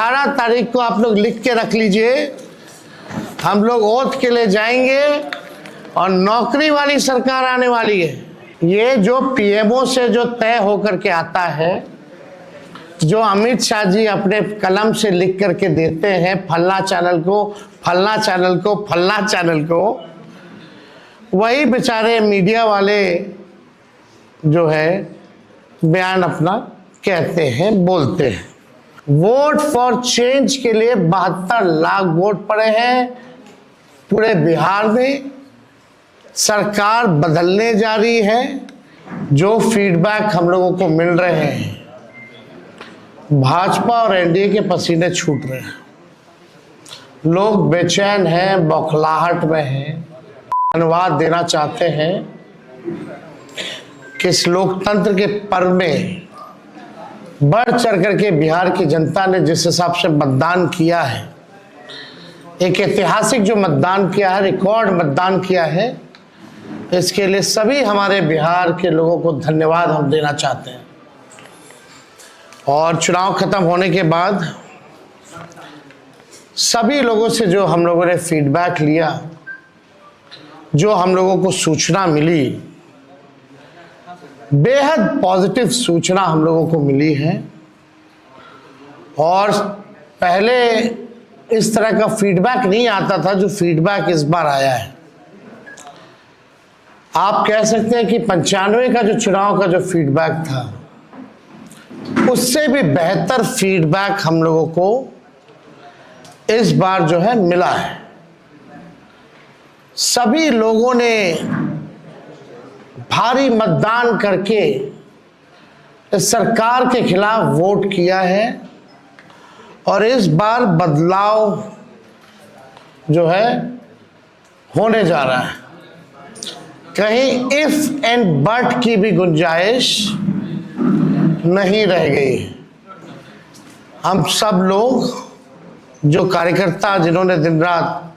18 तारीख को आप लोग लिख के रख लीजिए, हम लोग ओथ के लिए जाएंगे और नौकरी वाली सरकार आने वाली है। ये जो पीएमओ से जो तय होकर के आता है, जो अमित शाह जी अपने कलम से लिख करके देते हैं, फलना चैनल को, फलना चैनल को, फलना चैनल को, वही बेचारे मीडिया वाले जो है बयान अपना कहते हैं, बोलते हैं। वोट फॉर चेंज के लिए 72 लाख वोट पड़े हैं पूरे बिहार में। सरकार बदलने जा रही है। जो फीडबैक हम लोगों को मिल रहे हैं, भाजपा और एनडीए के पसीने छूट रहे हैं। लोग बेचैन हैं, बौखलाहट में हैं, धन्यवाद देना चाहते हैं कि इस लोकतंत्र के पर्व में बढ़ चढ़ करके बिहार की जनता ने जिस हिसाब से मतदान किया है, एक ऐतिहासिक जो मतदान किया है, रिकॉर्ड मतदान किया है, इसके लिए सभी हमारे बिहार के लोगों को धन्यवाद हम देना चाहते हैं। और चुनाव खत्म होने के बाद सभी लोगों से जो हम लोगों ने फीडबैक लिया, जो हम लोगों को सूचना मिली, बेहद पॉजिटिव सूचना हम लोगों को मिली है। और पहले इस तरह का फीडबैक नहीं आता था जो फीडबैक इस बार आया है। आप कह सकते हैं कि 95 का जो चुनाव का जो फीडबैक था, उससे भी बेहतर फीडबैक हम लोगों को इस बार जो है मिला है। सभी लोगों ने भारी मतदान करके इस सरकार के खिलाफ वोट किया है और इस बार बदलाव जो है होने जा रहा है। कहीं इफ एंड बट की भी गुंजाइश नहीं रह गई। हम सब लोग जो कार्यकर्ता जिन्होंने दिन रात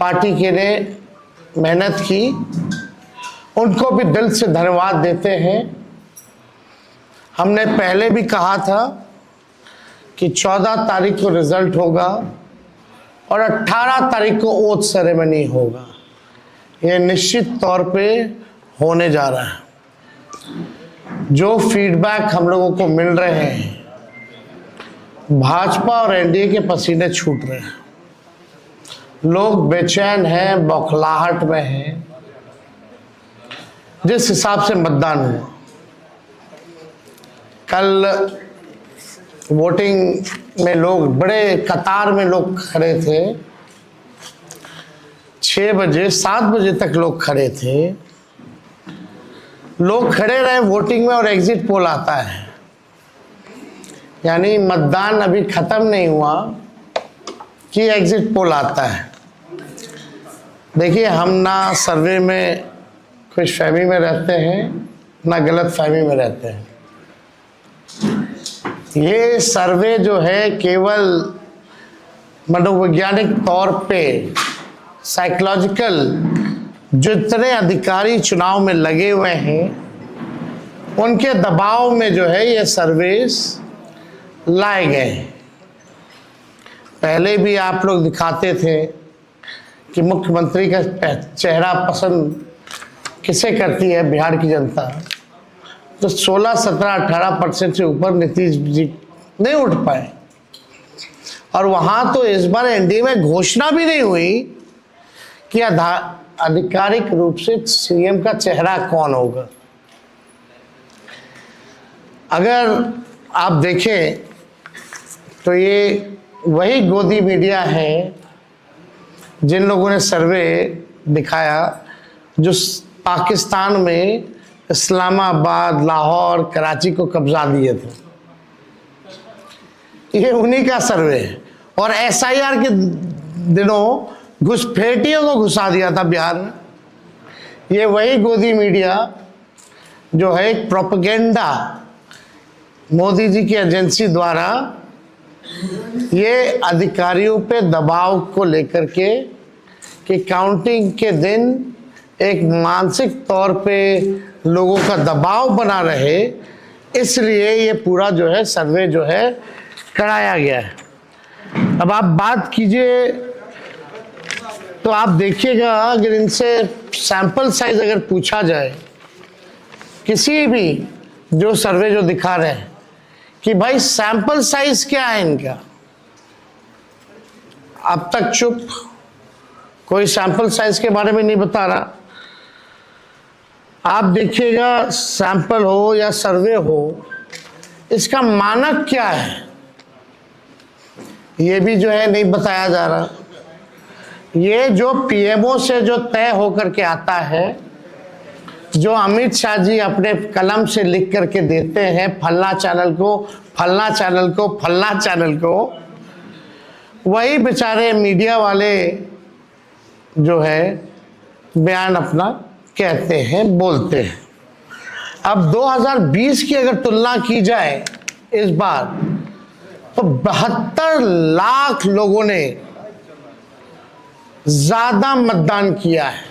पार्टी के लिए मेहनत की, उनको भी दिल से धन्यवाद देते हैं। हमने पहले भी कहा था कि 14 तारीख को रिजल्ट होगा और 18 तारीख को ओथ सेरेमनी होगा। ये निश्चित तौर पे होने जा रहा है। जो फीडबैक हम लोगों को मिल रहे हैं, भाजपा और एनडीए के पसीने छूट रहे हैं। लोग बेचैन हैं, बौखलाहट में हैं। जिस हिसाब से मतदान हुआ, कल वोटिंग में लोग बड़े कतार में लोग खड़े थे। 6 बजे 7 बजे तक लोग खड़े थे। लोग खड़े रहे वोटिंग में और एग्जिट पोल आता है, यानी मतदान अभी खत्म नहीं हुआ कि एग्जिट पोल आता है। देखिए, हम ना सर्वे में खुश फहमी में रहते हैं, ना गलत फहमी में रहते हैं। ये सर्वे जो है केवल मनोवैज्ञानिक तौर पे, साइकोलॉजिकल, जितने अधिकारी चुनाव में लगे हुए हैं उनके दबाव में जो है ये सर्वेस लाए गए। पहले भी आप लोग दिखाते थे कि मुख्यमंत्री का चेहरा पसंद किसे करती है बिहार की जनता, तो 16, 17, 18% से ऊपर नीतीश जी नहीं उठ पाए। और वहां तो इस बार एनडीए में घोषणा भी नहीं हुई कि आधिकारिक रूप से सीएम का चेहरा कौन होगा। अगर आप देखें तो ये वही गोदी मीडिया है जिन लोगों ने सर्वे दिखाया, जो पाकिस्तान में इस्लामाबाद, लाहौर, कराची को कब्जा दिए थे। ये उन्हीं का सर्वे है। और एसआईआर के दिनों घुसपैठियों को घुसा दिया था बिहार में। ये वही गोदी मीडिया जो है एक प्रोपेगेंडा मोदी जी की एजेंसी द्वारा ये अधिकारियों पे दबाव को लेकर के कि काउंटिंग के दिन एक मानसिक तौर पे लोगों का दबाव बना रहे, इसलिए ये पूरा जो है सर्वे जो है कराया गया है। अब आप बात कीजिए तो आप देखिएगा, अगर इनसे सैंपल साइज अगर पूछा जाए, किसी भी जो सर्वे जो दिखा रहे हैं कि भाई सैंपल साइज क्या है इनका, अब तक चुप, कोई सैंपल साइज के बारे में नहीं बता रहा। आप देखिएगा सैंपल हो या सर्वे हो, इसका मानक क्या है ये भी जो है नहीं बताया जा रहा। ये जो पीएमओ से जो तय होकर के आता है, जो अमित शाह जी अपने कलम से लिख करके देते हैं, फलना चैनल को, फलना चैनल को, फलना चैनल को, वही बेचारे मीडिया वाले जो है बयान अपना कहते हैं, बोलते हैं। अब 2020 की अगर तुलना की जाए इस बार, तो 72 लाख लोगों ने ज्यादा मतदान किया है।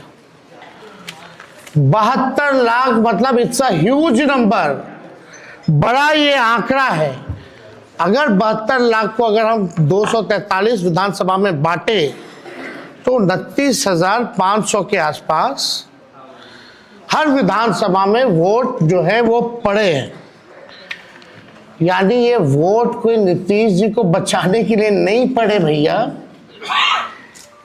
72 लाख मतलब इट्स अ ह्यूज नंबर, बड़ा ये आंकड़ा है। अगर 72 लाख को अगर हम 243 विधानसभा में बांटे तो 29,500 के आसपास हर विधानसभा में वोट जो है वो पड़े हैं। यानी ये वोट कोई नीतीश जी को बचाने के लिए नहीं पड़े भैया,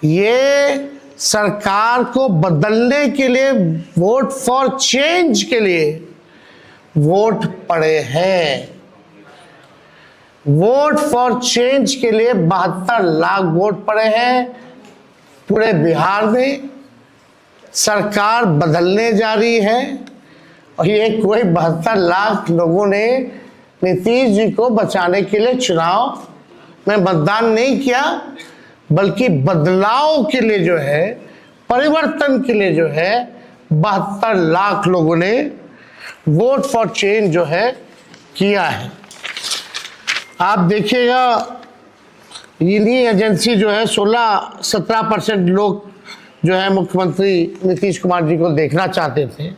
ये सरकार को बदलने के लिए, वोट फॉर चेंज के लिए वोट पड़े हैं। वोट फॉर चेंज के लिए 72 लाख वोट पड़े हैं। पूरे बिहार में सरकार बदलने जा रही है और ये कोई 72 लाख लोगों ने नीतीश जी को बचाने के लिए चुनाव में मतदान नहीं किया, बल्कि बदलाव के लिए जो है, परिवर्तन के लिए जो है 72 लाख लोगों ने वोट फॉर चेंज जो है किया है। आप देखिएगा इन्हीं एजेंसी जो है 16-17% लोग जो है मुख्यमंत्री नीतीश कुमार जी को देखना चाहते थे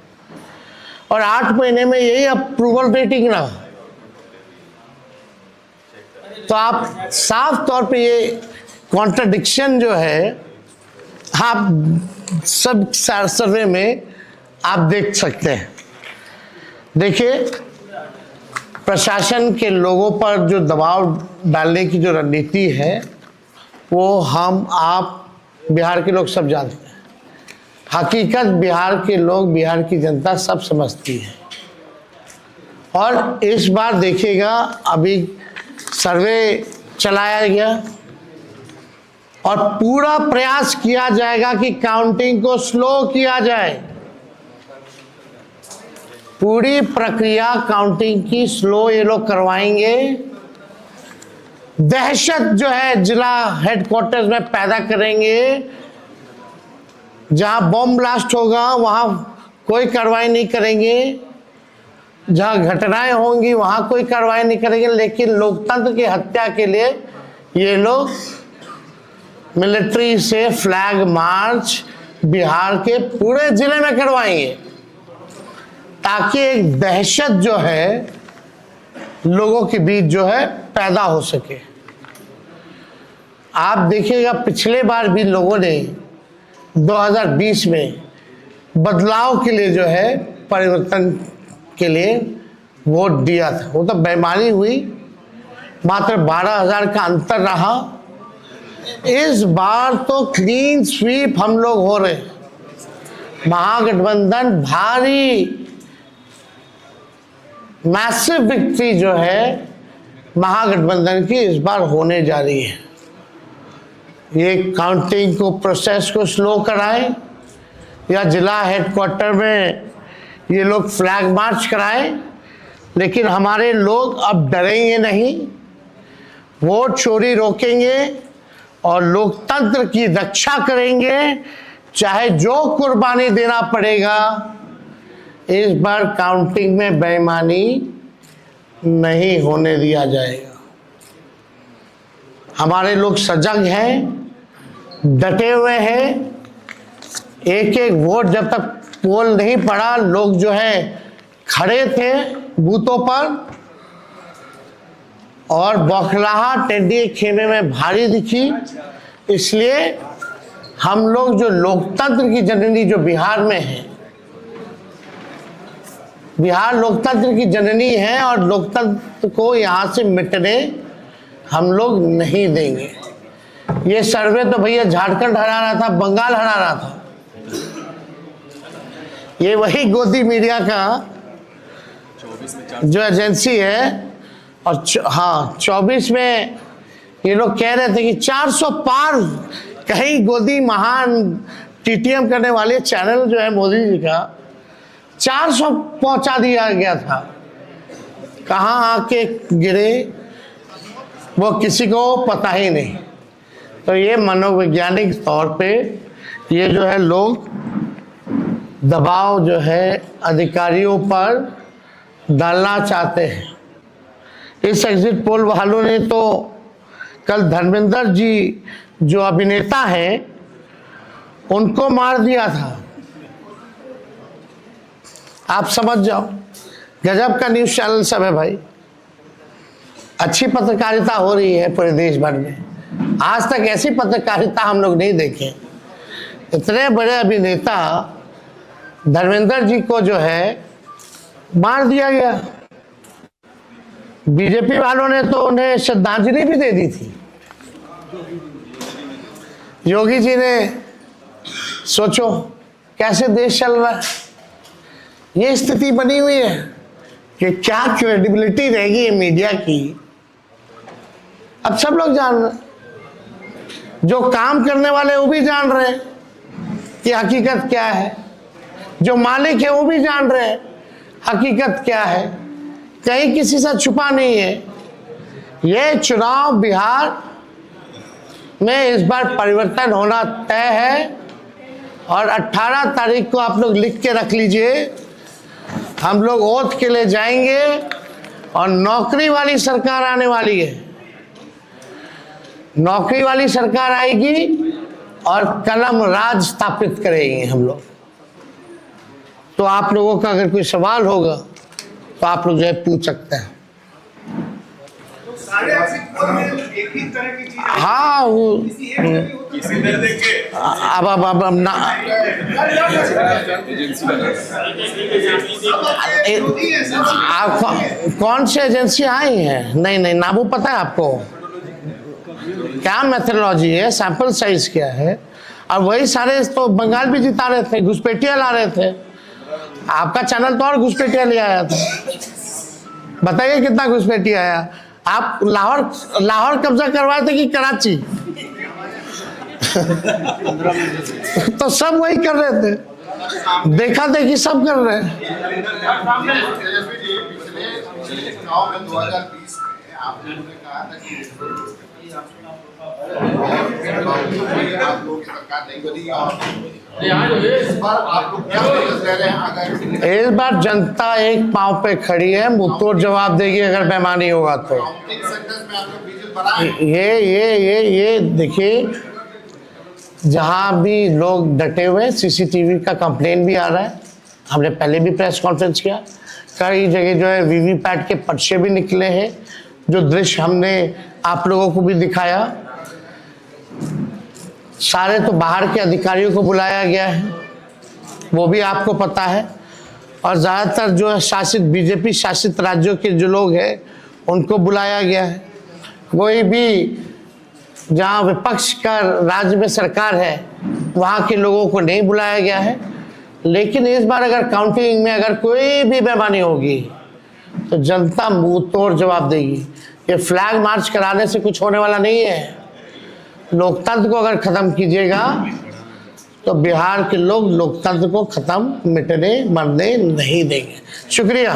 और 8 महीने में यही अप्रूवल रेटिंग रहा। तो आप साफ तौर पे ये कॉन्ट्रडिक्शन जो है आप सब सर्वे में आप देख सकते हैं। देखिए, प्रशासन के लोगों पर जो दबाव डालने की जो रणनीति है वो हम आप बिहार के लोग सब जानते हैं। हकीकत बिहार के लोग, बिहार की जनता सब समझती है। और इस बार देखिएगा, अभी सर्वे चलाया गया और पूरा प्रयास किया जाएगा कि काउंटिंग को स्लो किया जाए। पूरी प्रक्रिया काउंटिंग की स्लो ये लोग करवाएंगे। दहशत जो है जिला हेडक्वार्टर्स में पैदा करेंगे। जहां बॉम्ब ब्लास्ट होगा वहां कोई कार्रवाई नहीं करेंगे, जहां घटनाएं होंगी वहां कोई कार्रवाई नहीं करेंगे। लेकिन लोकतंत्र की हत्या के लिए ये लोग मिलिट्री से फ्लैग मार्च बिहार के पूरे जिले में करवाएंगे, ताकि एक दहशत जो है लोगों के बीच जो है पैदा हो सके। आप देखिएगा, पिछले बार भी लोगों ने 2020 में बदलाव के लिए जो है, परिवर्तन के लिए वोट दिया था। वो तो बेईमानी हुई, मात्र 12,000 का अंतर रहा। इस बार तो क्लीन स्वीप हम लोग हो रहे हैं। महागठबंधन भारी मैसिव विक्ट्री जो है महागठबंधन की इस बार होने जा रही है। ये काउंटिंग को, प्रोसेस को स्लो कराएं या जिला हेडक्वार्टर में ये लोग फ्लैग मार्च कराएं, लेकिन हमारे लोग अब डरेंगे नहीं, वोट चोरी रोकेंगे और लोकतंत्र की रक्षा करेंगे, चाहे जो कुर्बानी देना पड़ेगा। इस बार काउंटिंग में बेईमानी नहीं होने दिया जाएगा। हमारे लोग सजग हैं, डटे हुए हैं। एक एक वोट जब तक पोल नहीं पड़ा, लोग जो है खड़े थे बूथों पर और बौखलाहट टेढ़ी खेमे में भारी दिखी। इसलिए हम लोग जो लोकतंत्र की जननी जो बिहार में है, बिहार लोकतंत्र की जननी है और लोकतंत्र को यहाँ से मिटने हम लोग नहीं देंगे। ये सर्वे तो भैया झारखंड हरा रहा था, बंगाल हरा रहा था। ये वही गोदी मीडिया का जो एजेंसी है, और हाँ 24 में ये लोग कह रहे थे कि 400 पार, कहीं गोदी महान टीटीएम करने वाले चैनल जो है मोदी जी का 400 पहुंचा दिया गया था। कहाँ आके गिरे वो किसी को पता ही नहीं। तो ये मनोवैज्ञानिक तौर पे ये जो है लोग दबाव जो है अधिकारियों पर डालना चाहते हैं। इस एग्जिट पोल वालों ने तो कल धर्मेंद्र जी जो अभिनेता हैं उनको मार दिया था। आप समझ जाओ, गजब का न्यूज़ चैनल सब है भाई। अच्छी पत्रकारिता हो रही है पूरे देश भर में। आज तक ऐसी पत्रकारिता हम लोग नहीं देखे। इतने बड़े अभिनेता धर्मेंद्र जी को जो है मार दिया गया। बीजेपी वालों ने तो उन्हें श्रद्धांजलि भी दे दी थी। योगी जी ने, सोचो कैसे देश चल रहा है। ये स्थिति बनी हुई है कि क्या क्रेडिबिलिटी रहेगी मीडिया की। अब सब लोग जान रहे, जो काम करने वाले वो भी जान रहे हैं कि हकीकत क्या है, जो मालिक है वो भी जान रहे हैं हकीकत क्या है। कहीं किसी से छुपा नहीं है। ये चुनाव बिहार में इस बार परिवर्तन होना तय है और 18 तारीख को आप लोग लिख के रख लीजिए। हम लोग ओथ के लिए जाएंगे और नौकरी वाली सरकार आने वाली है। नौकरी वाली सरकार आएगी और कलम राज स्थापित करेंगे हम लोग। तो आप लोगों का अगर कोई सवाल होगा तो आप लोग जो है पूछ सकते हैं। हाँ वो अब ना आप कौन सी एजेंसी आई हैं? नहीं ना, वो पता है आपको क्या मेथोडोलॉजी है, सैंपल साइज क्या है। और वही सारे तो बंगाल भी जिता रहे थे, घुसपैठिया ला रहे थे। आपका चैनल तो और घुसपैठिया ले आया था। बताइए कितना घुसपैठिया आया। आप लाहौर कब्जा करवाए थे कि कराची? तो सब वही कर रहे थे, देखा देखी सब कर रहे हैं। इस बार जनता एक पांव पे खड़ी है, मुंहतोड़ जवाब देगी अगर बेईमानी होगा तो। ये देखिए, जहां भी लोग डटे हुए, सीसीटीवी का कंप्लेन भी आ रहा है। हमने पहले भी प्रेस कॉन्फ्रेंस किया, कई जगह जो है वीवीपैट के पर्चे भी निकले हैं, जो दृश्य हमने आप लोगों को भी दिखाया। सारे तो बाहर के अधिकारियों को बुलाया गया है, वो भी आपको पता है। और ज़्यादातर जो है शासित बीजेपी शासित राज्यों के जो लोग हैं उनको बुलाया गया है। कोई भी जहाँ विपक्ष का राज्य में सरकार है वहाँ के लोगों को नहीं बुलाया गया है। लेकिन इस बार अगर काउंटिंग में अगर कोई भी बेईमानी होगी तो जनता मुंह तोड़ जवाब देगी। ये फ्लैग मार्च कराने से कुछ होने वाला नहीं है। लोकतंत्र को अगर खत्म कीजिएगा तो बिहार के लोग लोकतंत्र को खत्म, मिटने, मरने नहीं देंगे। शुक्रिया।